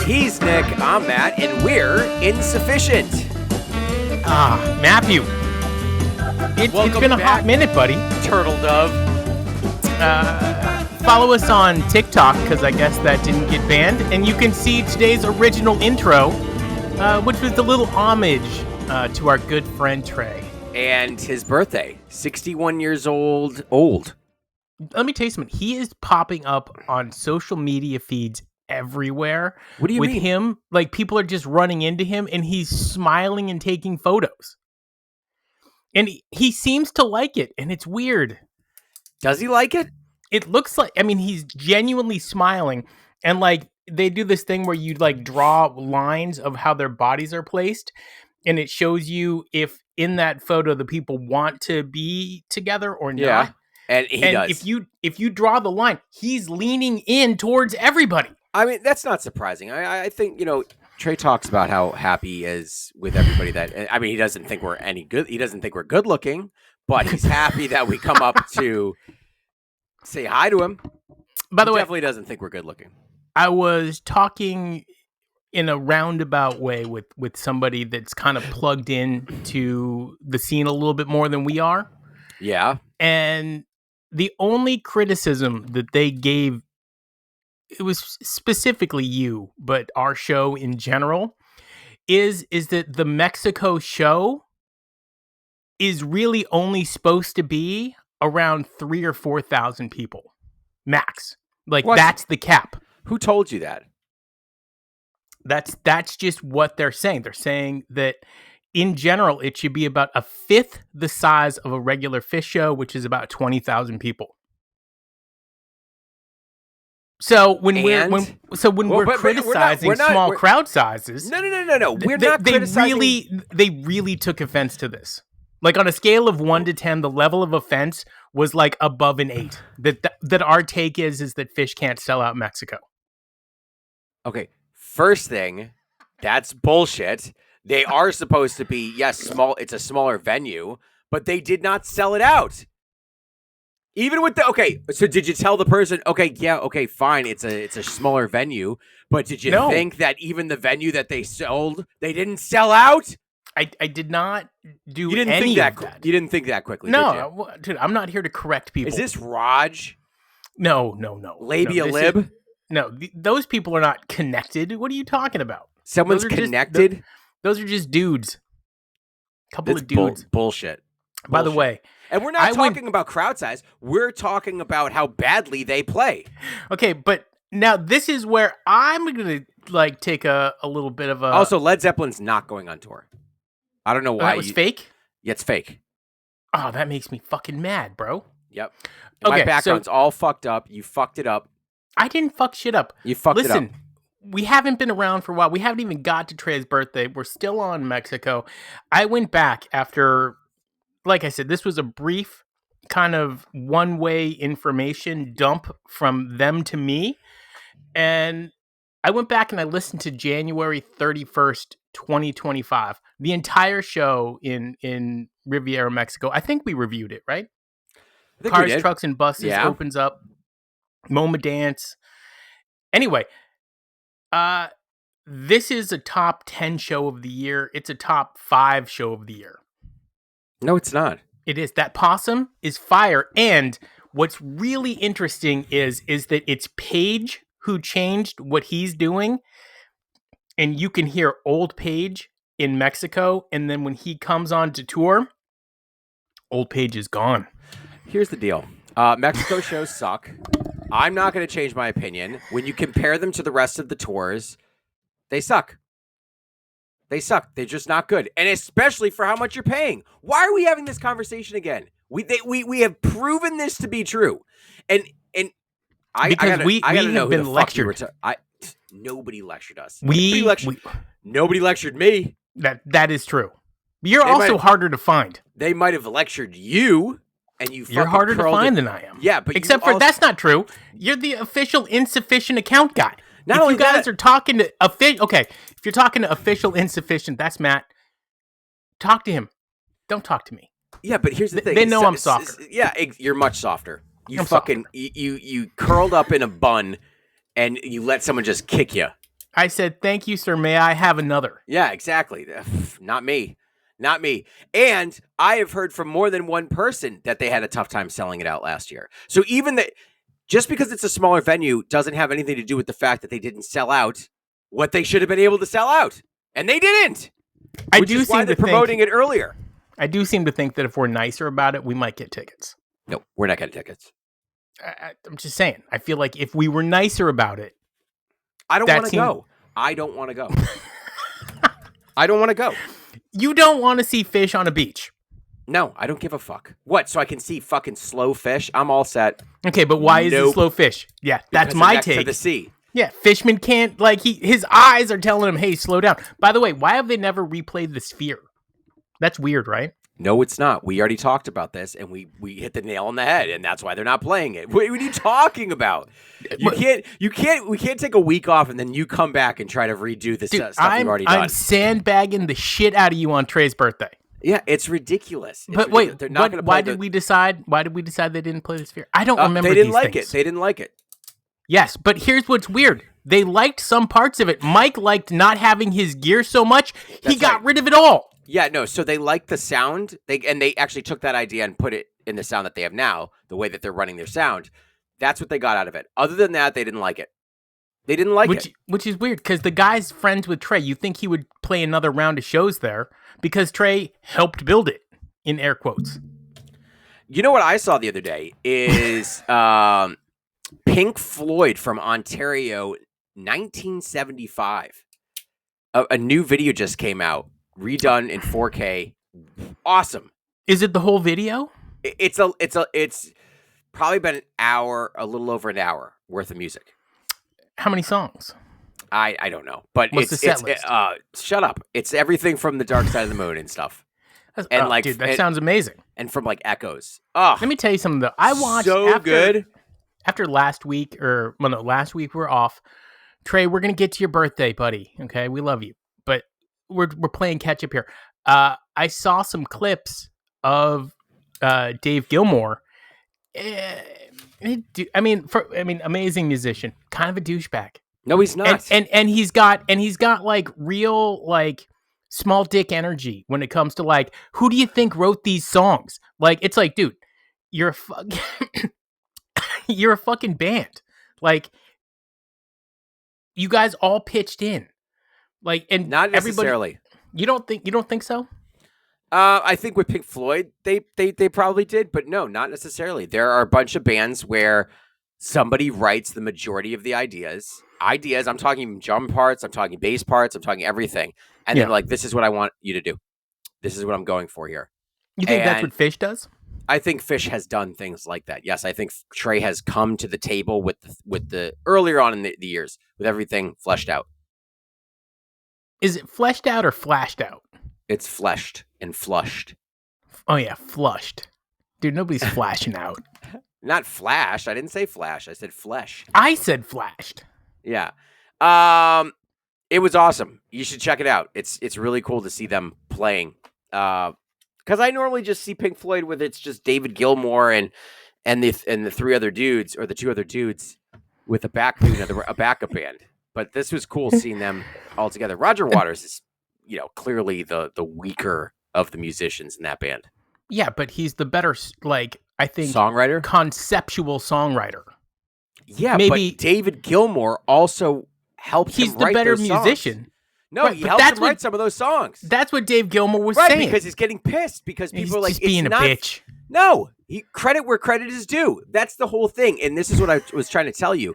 He's Nick, I'm Matt, and we're Insufficient. Matthew. It's been a hot minute, buddy. Turtle Dove. Follow us on TikTok, because I guess that didn't get banned. And you can see today's original intro, which was a little homage to our good friend Trey. And his birthday, 61 years old. Let me tell you something. He is popping up on social media feeds everywhere. What do you mean? With him, like, people are just running into him, and he's smiling and taking photos. And he seems to like it, and it's weird. Does he like it? It looks like, I mean, he's genuinely smiling, and like they do this thing where you like draw lines of how their bodies are placed, and it shows you if in that photo the people want to be together or not. Yeah, and he does. If you draw the line, he's leaning in towards everybody. I mean, that's not surprising. I think, Trey talks about how happy he is with everybody he doesn't think we're any good. He doesn't think we're good looking, but he's happy that we come up to say hi to him. By the way, definitely doesn't think we're good looking. I was talking in a roundabout way with somebody that's kind of plugged in to the scene a little bit more than we are. Yeah. And the only criticism that they gave, it was specifically you, but our show in general, is that the Mexico show is really only supposed to be around 3,000 or 4,000 people max. Like, what? That's the cap. Who told you that? That's just what they're saying. They're saying that in general it should be about a fifth the size of a regular Phish show, which is about 20,000 people. So when we're criticizing small crowd sizes, no, we're not criticizing. They really took offense to this. Like, on a scale of 1 to 10, the level of offense was like above an 8. That our take is that Phish can't sell out Mexico. Okay, first thing, that's bullshit. They are supposed to be, yes, small. It's a smaller venue, but they did not sell it out. Even with so did you tell the person, okay, fine, it's a smaller venue, but did you think that even the venue that they sold, they didn't sell out? I did not do you didn't any think that, of that. You didn't think that quickly, No, dude, I'm not here to correct people. Is this Raj? No. Labia Lib? Those people are not connected. What are you talking about? Someone's connected? Those are just dudes. Couple of dudes. Bullshit. By the way. And we're not talking about crowd size. We're talking about how badly they play. Okay, but now this is where I'm going to take a little bit of a... Also, Led Zeppelin's not going on tour. I don't know why. That was fake? Yeah, it's fake. Oh, that makes me fucking mad, bro. Yep. My background's all fucked up. You fucked it up. I didn't fuck shit up. You fucked it up. Listen, we haven't been around for a while. We haven't even got to Trey's birthday. We're still on Mexico. I went back after, like I said, this was a brief kind of one-way information dump from them to me. And I went back and I listened to January 31st, 2025. The entire show in Riviera, Mexico. I think we reviewed it, right? Cars, Trucks, and Buses opens up. MoMA Dance. Anyway, this is a top 10 show of the year. It's a top 5 show of the year. No, it's not. It is. That possum is fire. And what's really interesting is that it's Paige who changed what he's doing. And you can hear old Paige in Mexico. And then when he comes on to tour, old Paige is gone. Here's the deal. Mexico shows suck. I'm not going to change my opinion. When you compare them to the rest of the tours, they suck. They suck. They're just not good. And especially for how much you're paying. Why are we having this conversation again? We have proven this to be true. And we have been lectured. Nobody lectured us. Nobody lectured me. That is true. You're also harder to find. They might have lectured you. And you're harder to find than I am. Yeah, but except for that's not true. You're the official Insufficient account guy. Not only you guys are talking to if you're talking to official Insufficient, that's Matt. Talk to him. Don't talk to me. Yeah, but here's the thing. They know I'm softer. Yeah, you're much softer. You curled up in a bun and you let someone just kick you. I said, thank you, sir. May I have another? Yeah, exactly. Not me. Not me. And I have heard from more than one person that they had a tough time selling it out last year. So even that, just because it's a smaller venue doesn't have anything to do with the fact that they didn't sell out what they should have been able to sell out. And they didn't. I Which do is why seem they're to promoting think, it earlier. I do seem to think that if we're nicer about it, we might get tickets. No, we're not getting tickets. I'm just saying. I feel like if we were nicer about it, I don't want to go. I don't want to go. I don't want to go. You don't want to see Phish on a beach. No, I don't give a fuck. What? So I can see fucking slow fish? I'm all set. Okay, but why is it slow fish? Yeah, that's Because my next take. to the sea. Yeah, Fishman can't, like, his eyes are telling him, hey, slow down. By the way, why have they never replayed the Sphere? That's weird, right? No, it's not. We already talked about this, and we hit the nail on the head, and that's why they're not playing it. What are you talking about? We can't take a week off and then you come back and try to redo the stuff you've already done. I'm sandbagging the shit out of you on Trey's birthday. Yeah, it's ridiculous. But wait, they're not going to play. Why did we decide they didn't play the Sphere? I don't remember. They didn't like things. it. They didn't like it. Yes, but here's what's weird. They liked some parts of it. Mike liked not having his gear so much. He got rid of it all. Yeah, no, so they liked the sound. They actually took that idea and put it in the sound that they have now, the way that they're running their sound. That's what they got out of it. Other than that, they didn't like it. They didn't like it. Which is weird, because the guy's friends with Trey. You think he would play another round of shows there, because Trey helped build it, in air quotes. You know what I saw the other day is Pink Floyd from Ontario, 1975. A new video just came out, redone in 4K. Awesome. Is it the whole video? It's probably been an hour, a little over an hour worth of music. How many songs? I don't know, but what's the set list? Shut up. It's everything from the Dark Side of the Moon and stuff. And dude, that sounds amazing. And from like Echoes. Oh, let me tell you something though. I watched after last week, last week we're off. Trey, we're gonna get to your birthday, buddy. Okay, we love you, but we're playing catch up here. I saw some clips of Dave Gilmour. Amazing musician, kind of a douchebag. No, he's not. And he's got like real like small dick energy when it comes to like, who do you think wrote these songs? Like, it's like, dude, you're a fucking band. Like, you guys all pitched in. Like, and not necessarily. You don't think so? I think with Pink Floyd, they probably did, but no, not necessarily. There are a bunch of bands where somebody writes the majority of the ideas. I'm talking drum parts, I'm talking bass parts, I'm talking everything. And then like, this is what I want you to do. This is what I'm going for here. You think that's what Phish does? I think Phish has done things like that. Yes, I think Trey has come to the table with the earlier on in the years with everything fleshed out. Is it fleshed out or flashed out? It's fleshed and flushed. Oh yeah, flushed. Dude, nobody's flashing out. Not flashed. I didn't say flash. I said flesh. I said flashed. Yeah. It was awesome. You should check it out. It's really cool to see them playing. Because I normally just see Pink Floyd with it's just David Gilmour and the three other dudes or the two other dudes with a backup band. But this was cool seeing them all together. Roger Waters is, clearly the weaker of the musicians in that band. Yeah, but he's the better, like, I think, songwriter, conceptual songwriter. Yeah, maybe but David Gilmour also helped him write those songs. He's the better musician. No, right, he helped him write some of those songs. That's what Dave Gilmour was saying. Because he's getting pissed because people are like, just being a bitch. No, credit where credit is due. That's the whole thing. And this is what I was trying to tell you,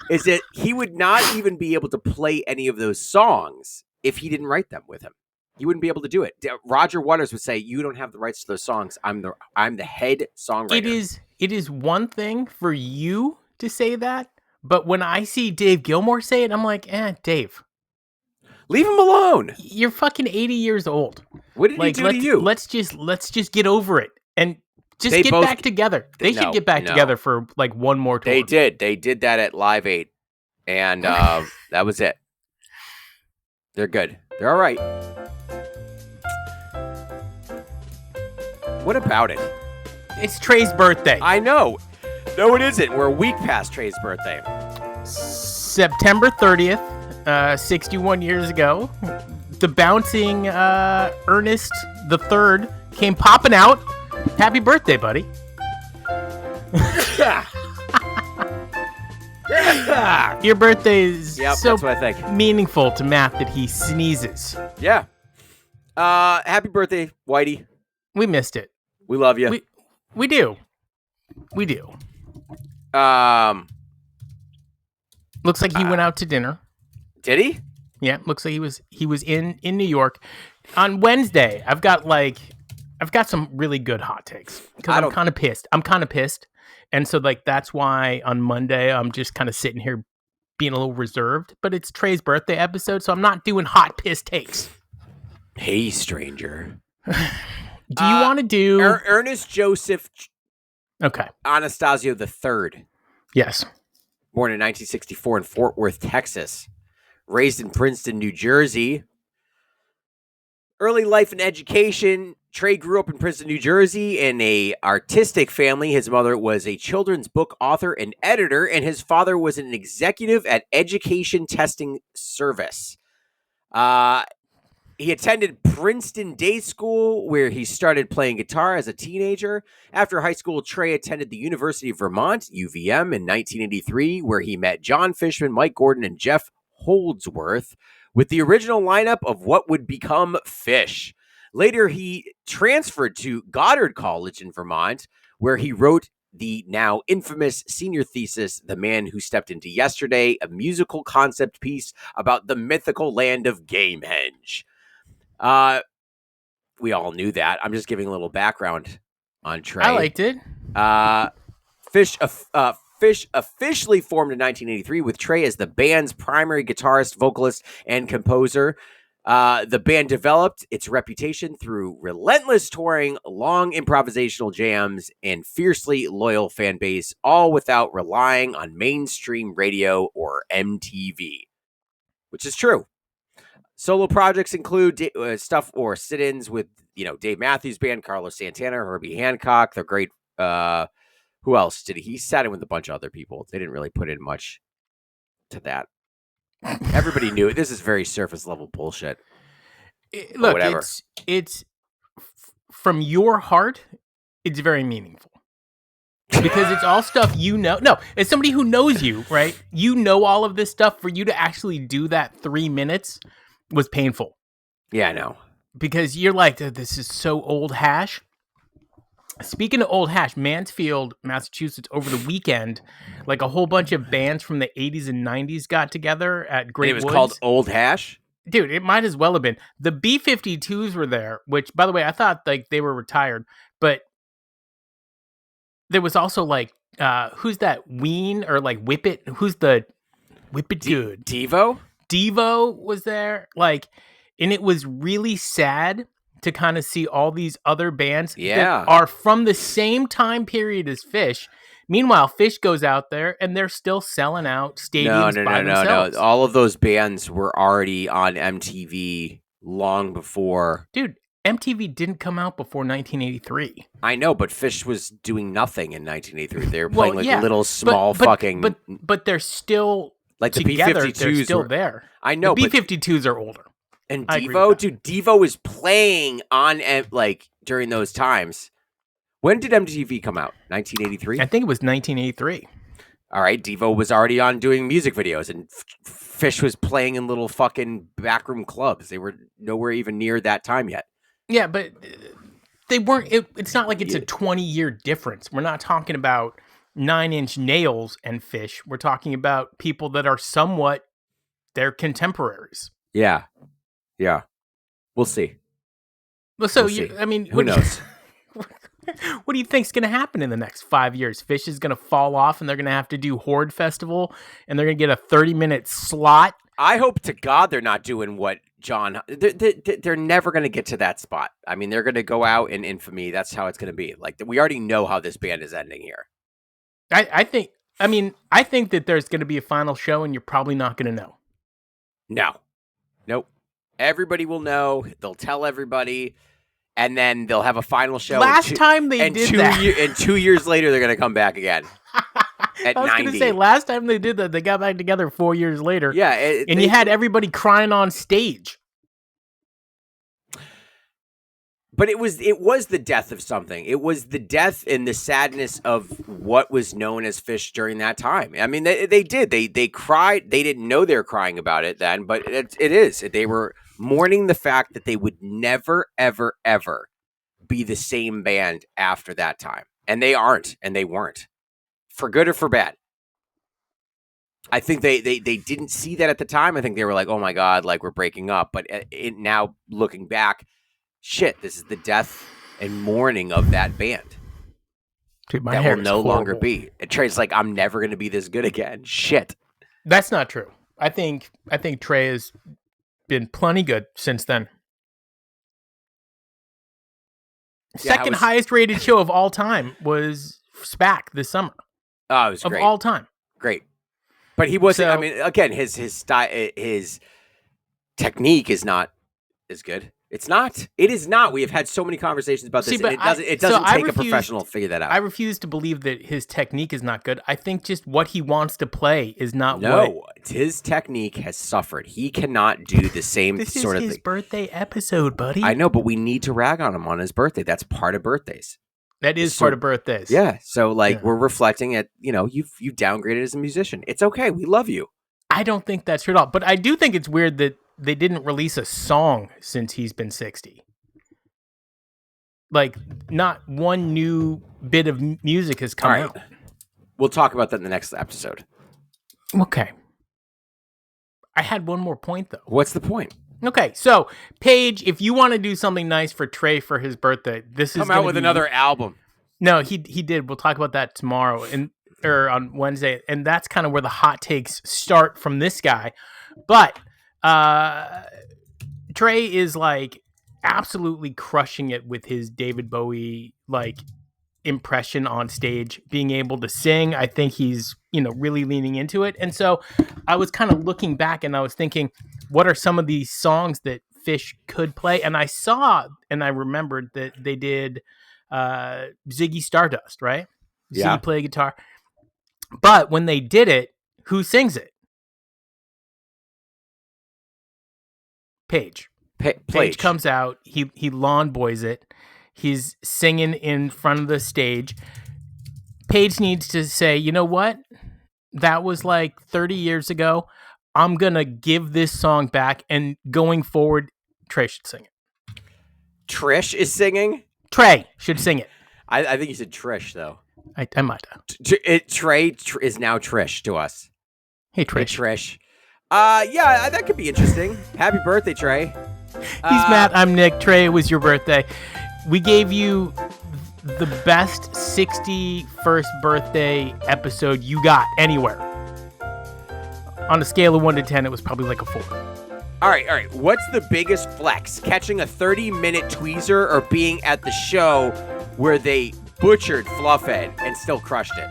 is that he would not even be able to play any of those songs if he didn't write them with him. He wouldn't be able to do it. Roger Waters would say, "You don't have the rights to those songs. I'm the head songwriter." It is one thing for you to say that, but when I see Dave Gilmour say it, I'm like, Dave. Leave him alone. You're fucking 80 years old. What did he do to you? Let's just get over it and just get back together. They should get back together for like one more tour. They did. They did that at Live 8, and that was it. They're good. They're all right. What about it? It's Trey's birthday. I know. No, it isn't. We're a week past Trey's birthday. September 30th. 61 years ago, the bouncing Ernest the Third came popping out. Happy birthday, buddy. Your birthday is so that's what I think. meaningful to Matt that he sneezes. Yeah. Happy birthday, Whitey. We missed it. We love you. We do. We do. Looks like he went out to dinner. Did he? Yeah, looks like he was in New York on Wednesday. I've got some really good hot takes because I'm kind of pissed. And so that's why on Monday I'm just kind of sitting here being a little reserved, but it's Trey's birthday episode, so I'm not doing hot piss takes. Hey, stranger. Do you want to do Ernest Joseph Anastasio III? Yes. Born in 1964 in Fort Worth, Texas. Raised in Princeton, New Jersey. Early life and education. Trey grew up in Princeton, New Jersey in an artistic family. His mother was a children's book author and editor, and his father was an executive at Education Testing Service. He attended Princeton Day School, where he started playing guitar as a teenager. After high school, Trey attended the University of Vermont, UVM, in 1983, where he met John Fishman, Mike Gordon, and Jeff Holdsworth with the original lineup of what would become Phish. Later, he transferred to Goddard College in Vermont, where he wrote the now infamous senior thesis, The Man Who Stepped Into Yesterday, a musical concept piece about the mythical land of Gamehenge. We all knew that. I'm just giving a little background on Trey. I liked it. Phish officially formed in 1983 with Trey as the band's primary guitarist, vocalist, and composer. The band developed its reputation through relentless touring, long improvisational jams, and fiercely loyal fan base, all without relying on mainstream radio or MTV, which is true. Solo projects include stuff or sit-ins with, Dave Matthews Band, Carlos Santana, Herbie Hancock. They're great. Who else did he sat in with a bunch of other people? They didn't really put in much to that. Everybody knew it. This is very surface level bullshit. Look, it's from your heart. It's very meaningful because it's all stuff you know. No, as somebody who knows you, right? You know all of this stuff. For you to actually do that 3 minutes was painful. Yeah, I know. Because you're like, this is so old hash. Speaking of old hash, Mansfield, Massachusetts, over the weekend, like a whole bunch of bands from the 80s and 90s got together at Great Woods. It was called Old Hash? Dude, it might as well have been. The B-52s were there, which, by the way, I thought they were retired. But there was also who's that? Ween or Whip It? Who's the Whip It dude? Devo? Devo was there. And it was really sad to kind of see all these other bands that are from the same time period as Phish. Meanwhile, Phish goes out there and they're still selling out stadiums by themselves. No. All of those bands were already on MTV long before. Dude, MTV didn't come out before 1983. I know, but Phish was doing nothing in 1983. They were playing little small fucking. But they're still like the together. B-52s. They're still there. I know, the B-52s are older. And Devo was playing on during those times. When did MTV come out? 1983? I think it was 1983. All right, Devo was already on doing music videos, and Phish was playing in little fucking backroom clubs. They were nowhere even near that time yet. Yeah, but they weren't. It's not like it's a 20-year difference. We're not talking about 9 Inch Nails and Phish. We're talking about people that are somewhat their contemporaries. Yeah. Yeah, we'll see. Well, Who knows? What do you think's going to happen in the next 5 years? Phish is going to fall off, and they're going to have to do Horde Festival, and they're going to get a 30-minute slot. I hope to God they're not doing what John. They're never going to get to that spot. I mean, they're going to go out in infamy. That's how it's going to be. We already know how this band is ending here. I think that there's going to be a final show, and you're probably not going to know. No. Nope. Everybody will know. They'll tell everybody, and then they'll have a final show. Last time they did that. And 2 years later, they're going to come back again. at I was 90. going to say, last time they did that, they got back together 4 years later. Yeah. And you had everybody crying on stage. But it was the death of something. It was the death and the sadness of what was known as Phish during that time. I mean, they did. They cried. They didn't know they were crying about it then, but it is. They were mourning the fact that they would never, ever, ever be the same band after that time. And they aren't, and they weren't. For good or for bad. I think they didn't see that at the time. I think they were like, oh my God, like we're breaking up. But now looking back, shit, this is the death and mourning of that band. Dude, my that hair will is no horrible. longer be. Trey's like, I'm never going to be this good again. Shit. That's not true. I think Trey has been plenty good since then. Yeah, Second highest rated show of all time was SPAC this summer. Oh, it was of great. all time. Great. But he wasn't, So- I mean, again, his style, his technique is not as good. It's not. It is not. We have had so many conversations about this. See, but it doesn't I take a refused- professional to figure that out. I refuse to believe that his technique is not good. I think just what he wants to play is not No, his technique has suffered. He cannot do the same This sort is of his thing. birthday episode, buddy. I know, but we need to rag on him on his birthday. That's part of birthdays. That is So- part of birthdays. Yeah. So like Yeah. we're reflecting at, you've downgraded as a musician. It's okay. We love you. I don't think that's true at all. But I do think it's weird that they didn't release a song since he's been 60. Like, not one new bit of music has come All right. out. We'll talk about that in the next episode. Okay. I had one more point, though. What's the point? Okay, so, Paige, if you want to do something nice for Trey for his birthday, this is Come out gonna with be- another album. No, he did. We'll talk about that tomorrow or on Wednesday, and that's kind of where the hot takes start from this guy. But Trey is like absolutely crushing it with his David Bowie like impression on stage, being able to sing. I think he's really leaning into it, and so I was kind of looking back and I was thinking, what are some of these songs that Phish could play? And I saw and I remembered that they did Ziggy Stardust, right? Yeah. Ziggy played guitar. But when they did it, who sings it? Paige. Paige comes out. He lawn boys it. He's singing in front of the stage. Paige needs to say, you know what? That was like 30 years ago. I'm going to give this song back. And going forward, Trey should sing it. Trish is singing? Trey should sing it. I think you said Trish, though. I might have. Trey is now Trish to us. Hey, Hey, Trish. Trish. Yeah, that could be interesting. Happy birthday, Trey. He's Matt. I'm Nick. Trey, it was your birthday. We gave you the best 61st birthday episode you got anywhere. On a scale of 1 to 10, it was probably like a 4. All right. What's the biggest flex? Catching a 30-minute tweezer or being at the show where they butchered Fluffhead and still crushed it?